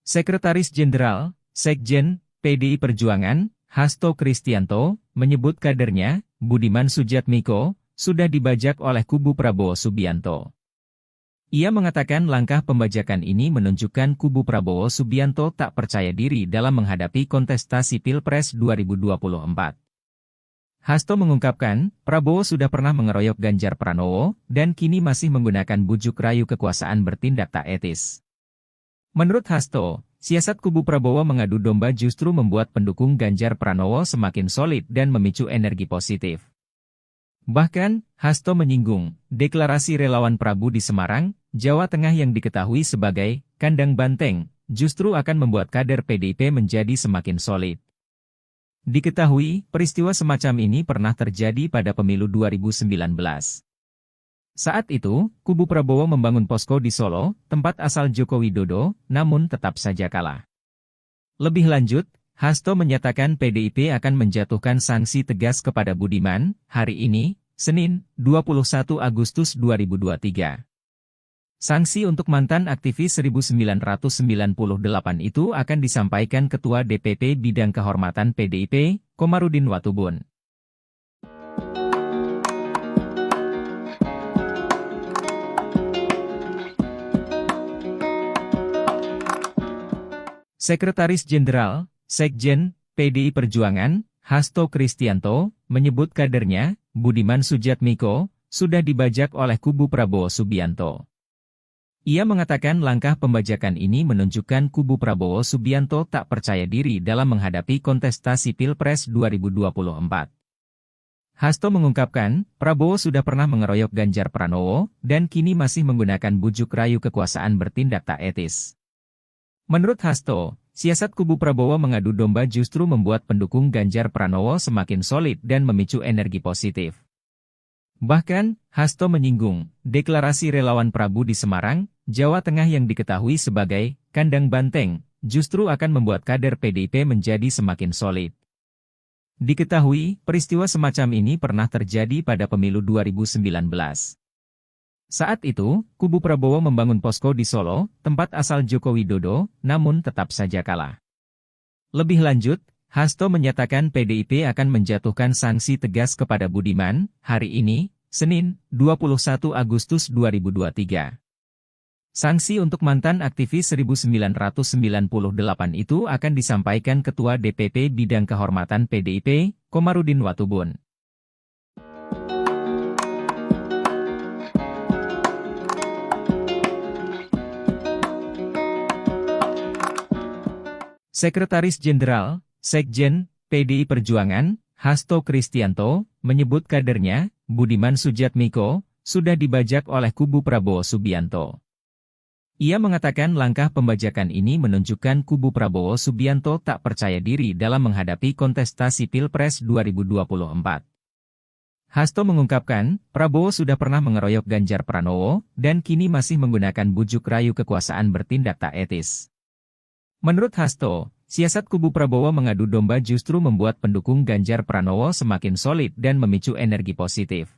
Sekretaris Jenderal, Sekjen, PDI Perjuangan, Hasto Kristianto, menyebut kadernya, Budiman Sujatmiko, sudah dibajak oleh kubu Prabowo Subianto. Ia mengatakan langkah pembajakan ini menunjukkan kubu Prabowo Subianto tak percaya diri dalam menghadapi kontestasi Pilpres 2024. Hasto mengungkapkan, Prabowo sudah pernah mengeroyok Ganjar Pranowo, dan kini masih menggunakan bujuk rayu kekuasaan bertindak tak etis. Menurut Hasto, siasat kubu Prabowo mengadu domba justru membuat pendukung Ganjar Pranowo semakin solid dan memicu energi positif. Bahkan, Hasto menyinggung, deklarasi relawan Prabu di Semarang, Jawa Tengah yang diketahui sebagai kandang banteng, justru akan membuat kader PDIP menjadi semakin solid. Diketahui, peristiwa semacam ini pernah terjadi pada pemilu 2019. Saat itu, kubu Prabowo membangun posko di Solo, tempat asal Joko Widodo, namun tetap saja kalah. Lebih lanjut, Hasto menyatakan PDIP akan menjatuhkan sanksi tegas kepada Budiman, hari ini, Senin, 21 Agustus 2023. Sanksi untuk mantan aktivis 1998 itu akan disampaikan Ketua DPP Bidang Kehormatan PDIP, Komarudin Watubun. Sekretaris Jenderal, Sekjen, PDI Perjuangan, Hasto Kristianto, menyebut kadernya, Budiman Sujatmiko, sudah dibajak oleh kubu Prabowo Subianto. Ia mengatakan langkah pembajakan ini menunjukkan kubu Prabowo Subianto tak percaya diri dalam menghadapi kontestasi Pilpres 2024. Hasto mengungkapkan, Prabowo sudah pernah mengeroyok Ganjar Pranowo, dan kini masih menggunakan bujuk rayu kekuasaan bertindak tak etis. Menurut Hasto, siasat kubu Prabowo mengadu domba justru membuat pendukung Ganjar Pranowo semakin solid dan memicu energi positif. Bahkan, Hasto menyinggung, deklarasi relawan Prabu di Semarang, Jawa Tengah yang diketahui sebagai kandang banteng, justru akan membuat kader PDIP menjadi semakin solid. Diketahui, peristiwa semacam ini pernah terjadi pada pemilu 2019. Saat itu, kubu Prabowo membangun posko di Solo, tempat asal Joko Widodo, namun tetap saja kalah. Lebih lanjut, Hasto menyatakan PDIP akan menjatuhkan sanksi tegas kepada Budiman, hari ini, Senin, 21 Agustus 2023. Sanksi untuk mantan aktivis 1998 itu akan disampaikan Ketua DPP Bidang Kehormatan PDIP, Komarudin Watubun. Sekretaris Jenderal, Sekjen, PDI Perjuangan, Hasto Kristianto, menyebut kadernya, Budiman Sujatmiko, sudah dibajak oleh kubu Prabowo Subianto. Ia mengatakan langkah pembajakan ini menunjukkan kubu Prabowo Subianto tak percaya diri dalam menghadapi kontestasi Pilpres 2024. Hasto mengungkapkan, Prabowo sudah pernah mengeroyok Ganjar Pranowo, dan kini masih menggunakan bujuk rayu kekuasaan bertindak tak etis. Menurut Hasto, siasat kubu Prabowo mengadu domba justru membuat pendukung Ganjar Pranowo semakin solid dan memicu energi positif.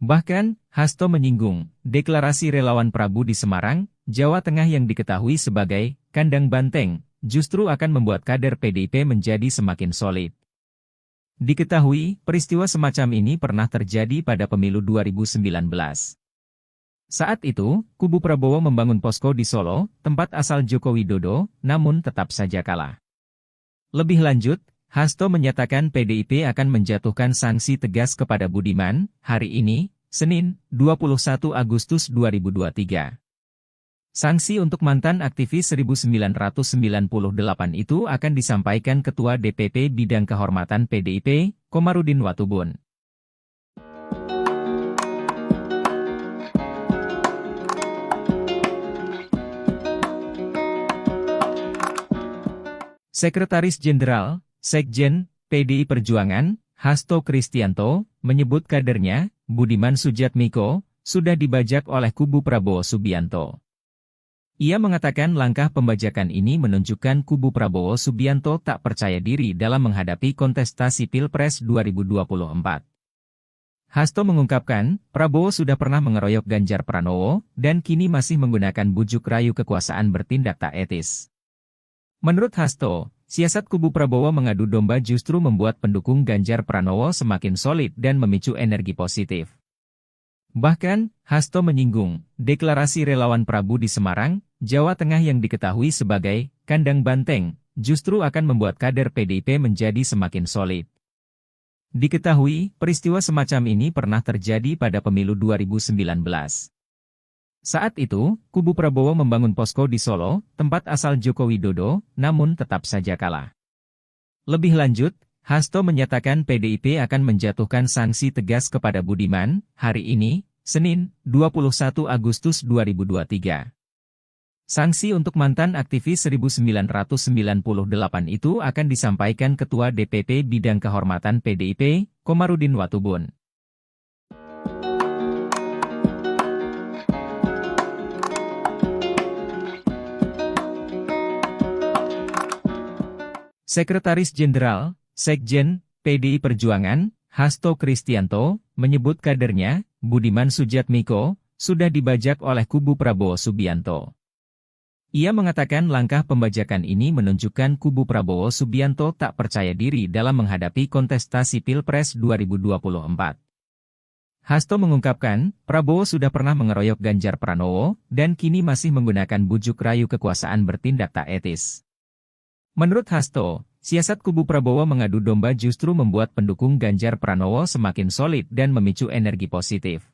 Bahkan, Hasto menyinggung, deklarasi relawan Prabu di Semarang, Jawa Tengah yang diketahui sebagai kandang banteng, justru akan membuat kader PDIP menjadi semakin solid. Diketahui, peristiwa semacam ini pernah terjadi pada pemilu 2019. Saat itu, kubu Prabowo membangun posko di Solo, tempat asal Joko Widodo, namun tetap saja kalah. Lebih lanjut, Hasto menyatakan PDIP akan menjatuhkan sanksi tegas kepada Budiman, hari ini, Senin, 21 Agustus 2023. Sanksi untuk mantan aktivis 1998 itu akan disampaikan Ketua DPP Bidang Kehormatan PDIP, Komarudin Watubun. Sekretaris Jenderal, Sekjen, PDI Perjuangan, Hasto Kristianto, menyebut kadernya, Budiman Sujatmiko, sudah dibajak oleh kubu Prabowo Subianto. Ia mengatakan langkah pembajakan ini menunjukkan kubu Prabowo Subianto tak percaya diri dalam menghadapi kontestasi Pilpres 2024. Hasto mengungkapkan, Prabowo sudah pernah mengeroyok Ganjar Pranowo, dan kini masih menggunakan bujuk rayu kekuasaan bertindak tak etis. Menurut Hasto, siasat kubu Prabowo mengadu domba justru membuat pendukung Ganjar Pranowo semakin solid dan memicu energi positif. Bahkan, Hasto menyinggung, deklarasi relawan Prabu di Semarang, Jawa Tengah yang diketahui sebagai kandang banteng, justru akan membuat kader PDIP menjadi semakin solid. Diketahui, peristiwa semacam ini pernah terjadi pada pemilu 2019. Saat itu, kubu Prabowo membangun posko di Solo, tempat asal Joko Widodo, namun tetap saja kalah. Lebih lanjut, Hasto menyatakan PDIP akan menjatuhkan sanksi tegas kepada Budiman, hari ini, Senin, 21 Agustus 2023. Sanksi untuk mantan aktivis 1998 itu akan disampaikan Ketua DPP Bidang Kehormatan PDIP, Komarudin Watubun. Sekretaris Jenderal, Sekjen, PDI Perjuangan, Hasto Kristianto, menyebut kadernya, Budiman Sujatmiko, sudah dibajak oleh kubu Prabowo Subianto. Ia mengatakan langkah pembajakan ini menunjukkan kubu Prabowo Subianto tak percaya diri dalam menghadapi kontestasi Pilpres 2024. Hasto mengungkapkan, Prabowo sudah pernah mengeroyok Ganjar Pranowo, dan kini masih menggunakan bujuk rayu kekuasaan bertindak tak etis. Menurut Hasto, siasat kubu Prabowo mengadu domba justru membuat pendukung Ganjar Pranowo semakin solid dan memicu energi positif.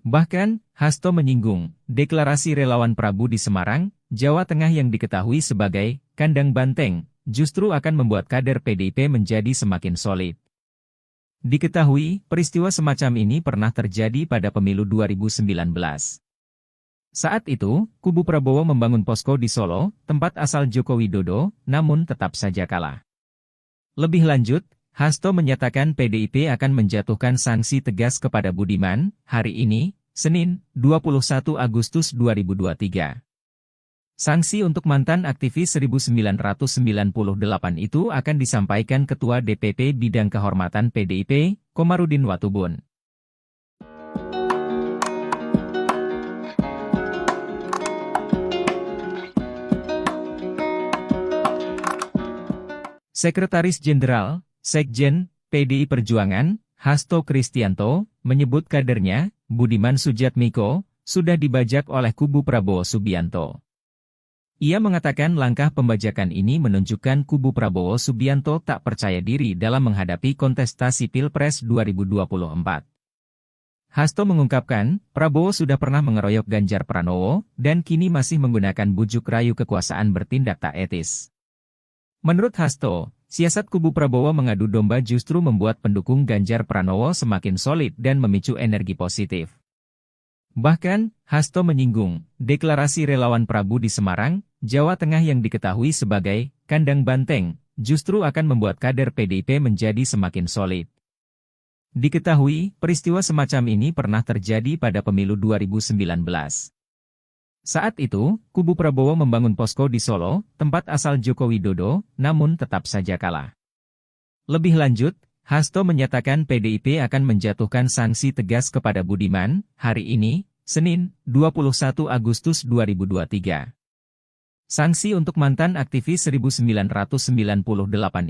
Bahkan, Hasto menyinggung, deklarasi relawan Prabu di Semarang, Jawa Tengah yang diketahui sebagai kandang banteng, justru akan membuat kader PDIP menjadi semakin solid. Diketahui, peristiwa semacam ini pernah terjadi pada pemilu 2019. Saat itu, kubu Prabowo membangun posko di Solo, tempat asal Joko Widodo, namun tetap saja kalah. Lebih lanjut, Hasto menyatakan PDIP akan menjatuhkan sanksi tegas kepada Budiman, hari ini, Senin, 21 Agustus 2023. Sanksi untuk mantan aktivis 1998 itu akan disampaikan Ketua DPP Bidang Kehormatan PDIP, Komarudin Watubun. Sekretaris Jenderal, Sekjen, PDI Perjuangan, Hasto Kristianto, menyebut kadernya, Budiman Sujatmiko, sudah dibajak oleh kubu Prabowo Subianto. Ia mengatakan langkah pembajakan ini menunjukkan kubu Prabowo Subianto tak percaya diri dalam menghadapi kontestasi Pilpres 2024. Hasto mengungkapkan, Prabowo sudah pernah mengeroyok Ganjar Pranowo, dan kini masih menggunakan bujuk rayu kekuasaan bertindak tak etis. Menurut Hasto, siasat kubu Prabowo mengadu domba justru membuat pendukung Ganjar Pranowo semakin solid dan memicu energi positif. Bahkan, Hasto menyinggung, deklarasi relawan Prabu di Semarang, Jawa Tengah yang diketahui sebagai kandang banteng, justru akan membuat kader PDIP menjadi semakin solid. Diketahui, peristiwa semacam ini pernah terjadi pada pemilu 2019. Saat itu, kubu Prabowo membangun posko di Solo, tempat asal Joko Widodo, namun tetap saja kalah. Lebih lanjut, Hasto menyatakan PDIP akan menjatuhkan sanksi tegas kepada Budiman, hari ini, Senin, 21 Agustus 2023. Sanksi untuk mantan aktivis 1998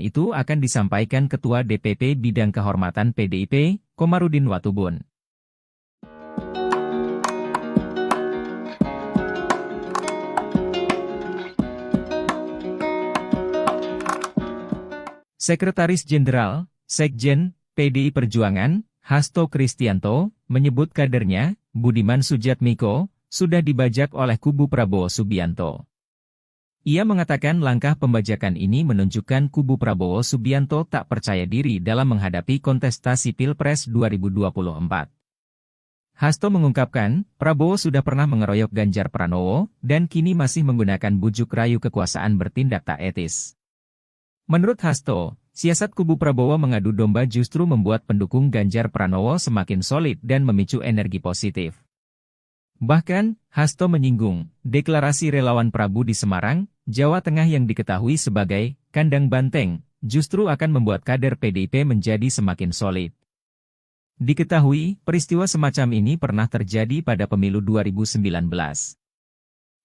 itu akan disampaikan Ketua DPP Bidang Kehormatan PDIP, Komarudin Watubun. Sekretaris Jenderal, Sekjen, PDI Perjuangan, Hasto Kristianto, menyebut kadernya, Budiman Sujatmiko, sudah dibajak oleh kubu Prabowo Subianto. Ia mengatakan langkah pembajakan ini menunjukkan kubu Prabowo Subianto tak percaya diri dalam menghadapi kontestasi Pilpres 2024. Hasto mengungkapkan, Prabowo sudah pernah mengeroyok Ganjar Pranowo, dan kini masih menggunakan bujuk rayu kekuasaan bertindak tak etis. Menurut Hasto, siasat kubu Prabowo mengadu domba justru membuat pendukung Ganjar Pranowo semakin solid dan memicu energi positif. Bahkan, Hasto menyinggung, deklarasi relawan Prabu di Semarang, Jawa Tengah yang diketahui sebagai kandang banteng, justru akan membuat kader PDIP menjadi semakin solid. Diketahui, peristiwa semacam ini pernah terjadi pada pemilu 2019.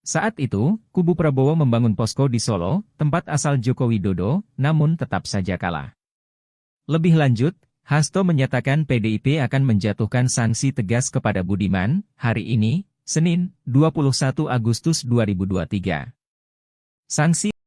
Saat itu, kubu Prabowo membangun posko di Solo, tempat asal Joko Widodo, namun tetap saja kalah. Lebih lanjut, Hasto menyatakan PDIP akan menjatuhkan sanksi tegas kepada Budiman, hari ini, Senin, 21 Agustus 2023. Sanksi